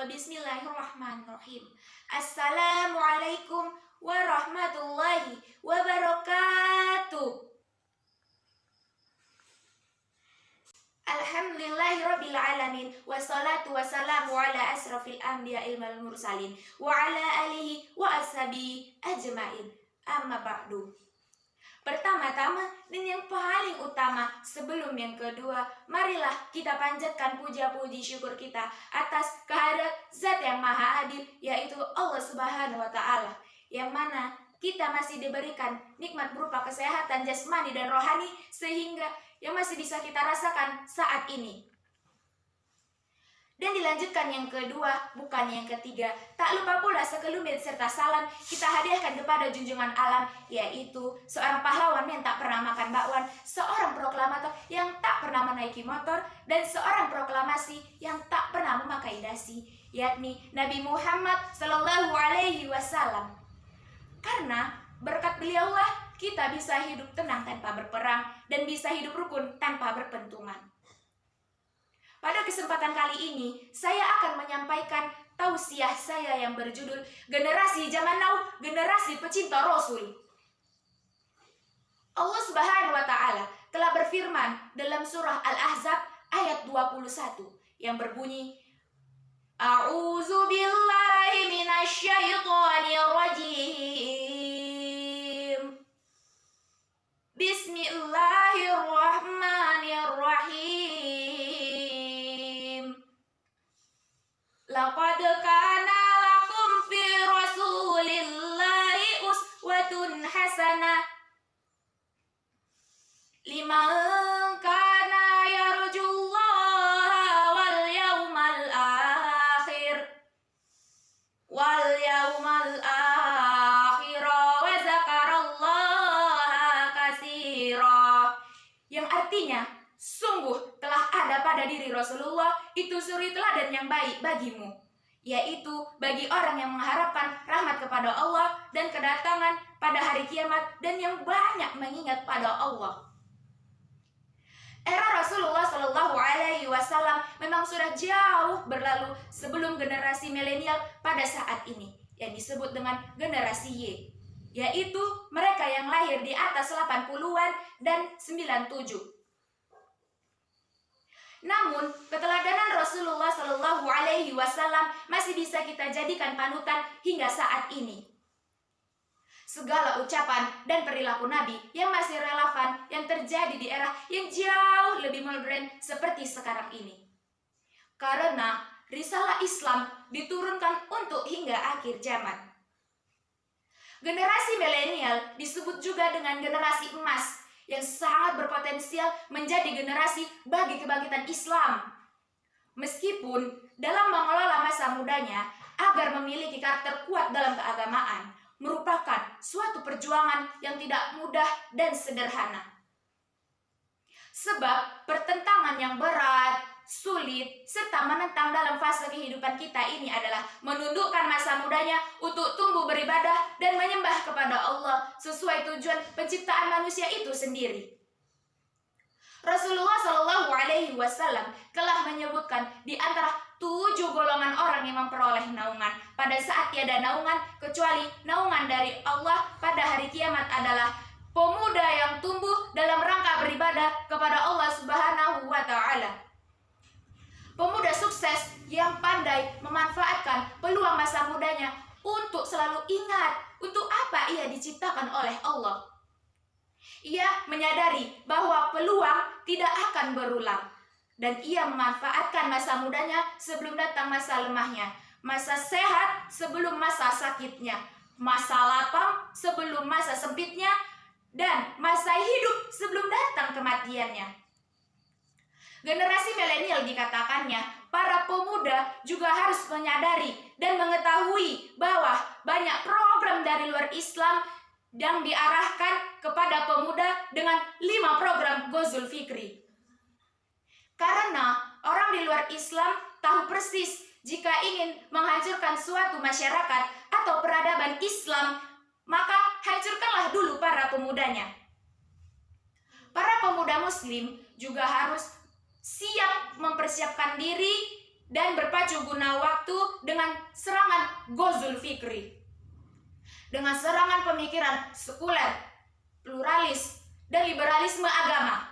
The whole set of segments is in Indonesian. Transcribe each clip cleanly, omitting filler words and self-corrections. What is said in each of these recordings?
Bismillahirrahmanirrahim. Assalamualaikum warahmatullahi wabarakatuh. Alhamdulillahirrabbilalamin. Wassalatu wassalamu ala asrafil anbiya'il wal mursalin wa ala alihi wa ashabihi ajmain. Amma ba'du. Pertama-tama dan yang paling utama sebelum yang kedua, marilah kita panjatkan puja-puji syukur kita atas kehadirat Zat yang Maha Adil, yaitu Allah Subhanahu wa Ta'ala, yang mana kita masih diberikan nikmat berupa kesehatan jasmani dan rohani, sehingga yang masih bisa kita rasakan saat ini. Dan dilanjutkan yang kedua, bukan yang ketiga. Tak lupa pula sekelumit serta salam kita hadiahkan kepada junjungan alam, yaitu seorang pahlawan yang tak pernah makan bakwan, seorang proklamator yang tak pernah menaiki motor, dan seorang proklamasi yang tak pernah memakai dasi, yakni Nabi Muhammad Sallallahu Alaihi Wasallam. Karena berkat beliaulah kita bisa hidup tenang tanpa berperang dan bisa hidup rukun tanpa berpentungan. Pada kesempatan kali ini, saya akan menyampaikan tausiah saya yang berjudul Generasi Zaman Now, Generasi Pecinta Rasul. Allah Subhanahu wa Ta'ala telah berfirman dalam surah Al-Ahzab ayat 21 yang berbunyi, A'udzu billahi minasyaitonir rajim. Bismillahirrahmanirrahim. Laqad kana lakum fi rasulillahi uswatun hasanah liman kana yarjullaha wal yawmal akhir wa zakarallaha katsira, yang artinya sungguh telah ada pada diri Rasulullah itu suri teladan yang baik bagimu, yaitu bagi orang yang mengharapkan rahmat kepada Allah dan kedatangan pada hari kiamat dan yang banyak mengingat pada Allah. Era Rasulullah Shallallahu Alaihi Wasallam memang sudah jauh berlalu sebelum generasi milenial pada saat ini, yang disebut dengan generasi Y, yaitu mereka yang lahir di atas 80-an dan 97. Namun, keteladanan Rasulullah Shallallahu Alaihi Wasallam masih bisa kita jadikan panutan hingga saat ini. Segala ucapan dan perilaku Nabi yang masih relevan yang terjadi di era yang jauh lebih modern seperti sekarang ini. Karena risalah Islam diturunkan untuk hingga akhir zaman. Generasi milenial disebut juga dengan generasi emas yang sangat berpotensial menjadi generasi bagi kebangkitan Islam. Meskipun dalam mengelola masa mudanya agar memiliki karakter kuat dalam keagamaan merupakan suatu perjuangan yang tidak mudah dan sederhana. Sebab pertentangan yang berat, sulit, serta menentang dalam fase kehidupan kita ini adalah menundukkan masa mudanya untuk tumbuh beribadah dan menyembah kepada Allah sesuai tujuan penciptaan manusia itu sendiri. Rasulullah Shallallahu Alaihi Wasallam telah menyebutkan di antara 7 golongan orang yang memperoleh naungan pada saat tiada naungan kecuali naungan dari Allah pada hari kiamat adalah pemuda yang tumbuh dalam rangka beribadah kepada Allah Subhanahu wa Ta'ala. Pemuda sukses yang pandai memanfaatkan peluang masa mudanya untuk selalu ingat untuk apa ia diciptakan oleh Allah. Ia menyadari bahwa peluang tidak akan berulang, dan ia memanfaatkan masa mudanya sebelum datang masa lemahnya, masa sehat sebelum masa sakitnya, masa lapang sebelum masa sempitnya, dan masa hidup sebelum datang kematiannya. Generasi milenial dikatakannya, para pemuda juga harus menyadari dan mengetahui bahwa banyak program dari luar Islam yang diarahkan kepada pemuda dengan 5 program Ghazul Fikri. Karena orang di luar Islam tahu persis jika ingin menghancurkan suatu masyarakat atau peradaban Islam, maka hancurkanlah dulu para pemudanya. Para pemuda muslim juga harus siap mempersiapkan diri dan berpacu guna waktu dengan serangan Ghazul Fikri, dengan serangan pemikiran sekuler, pluralis, dan liberalisme agama.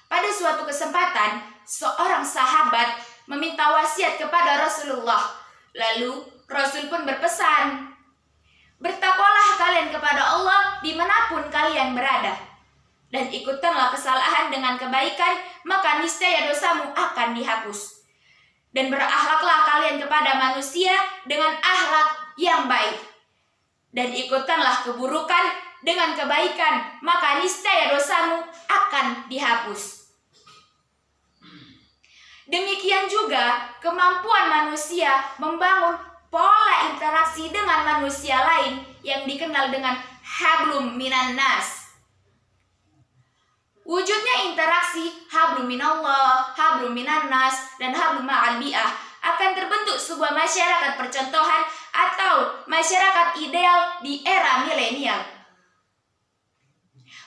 Pada suatu kesempatan, seorang sahabat meminta wasiat kepada Rasulullah. Lalu Rasul pun berpesan, "Bertakwalah kalian kepada Allah dimanapun kalian berada, dan ikutkanlah kesalahan dengan kebaikan, maka niscaya dosamu akan dihapus. Dan berakhlaklah kalian kepada manusia dengan akhlak yang baik, dan ikutkanlah keburukan dengan kebaikan, maka niscaya dosamu akan dihapus." Demikian juga kemampuan manusia membangun pola interaksi dengan manusia lain yang dikenal dengan hablum minan nas. Wujudnya interaksi hablum minallah, hablum minan nas, dan hablum ma'al bi'ah akan terbentuk sebuah masyarakat percontohan atau masyarakat ideal di era milenial.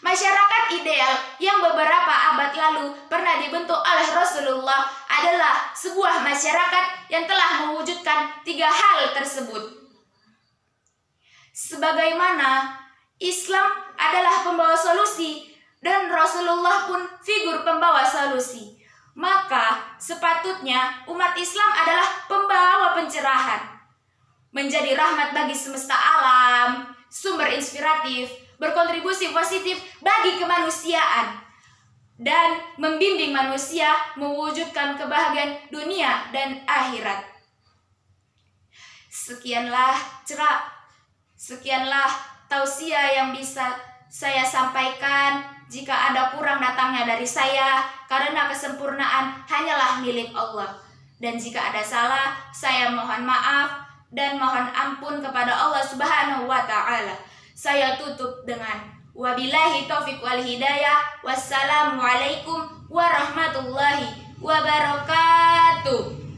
Masyarakat ideal yang beberapa abad lalu pernah dibentuk oleh Rasulullah adalah sebuah masyarakat yang telah mewujudkan 3 hal tersebut. Sebagaimana Islam adalah pembawa solusi dan Rasulullah pun figur pembawa solusi, maka sepatutnya umat Islam adalah pembawa pencerahan, menjadi rahmat bagi semesta alam, sumber inspiratif, berkontribusi positif bagi kemanusiaan, dan membimbing manusia mewujudkan kebahagiaan dunia dan akhirat. Sekianlah tausiah yang bisa saya sampaikan. Jika ada kurang datangnya dari saya, karena kesempurnaan hanyalah milik Allah. Dan jika ada salah, saya mohon maaf dan mohon ampun kepada Allah Subhanahu wa Ta'ala. Saya tutup dengan wabillahi taufiq wal hidayah. Wassalamualaikum warahmatullahi wabarakatuh.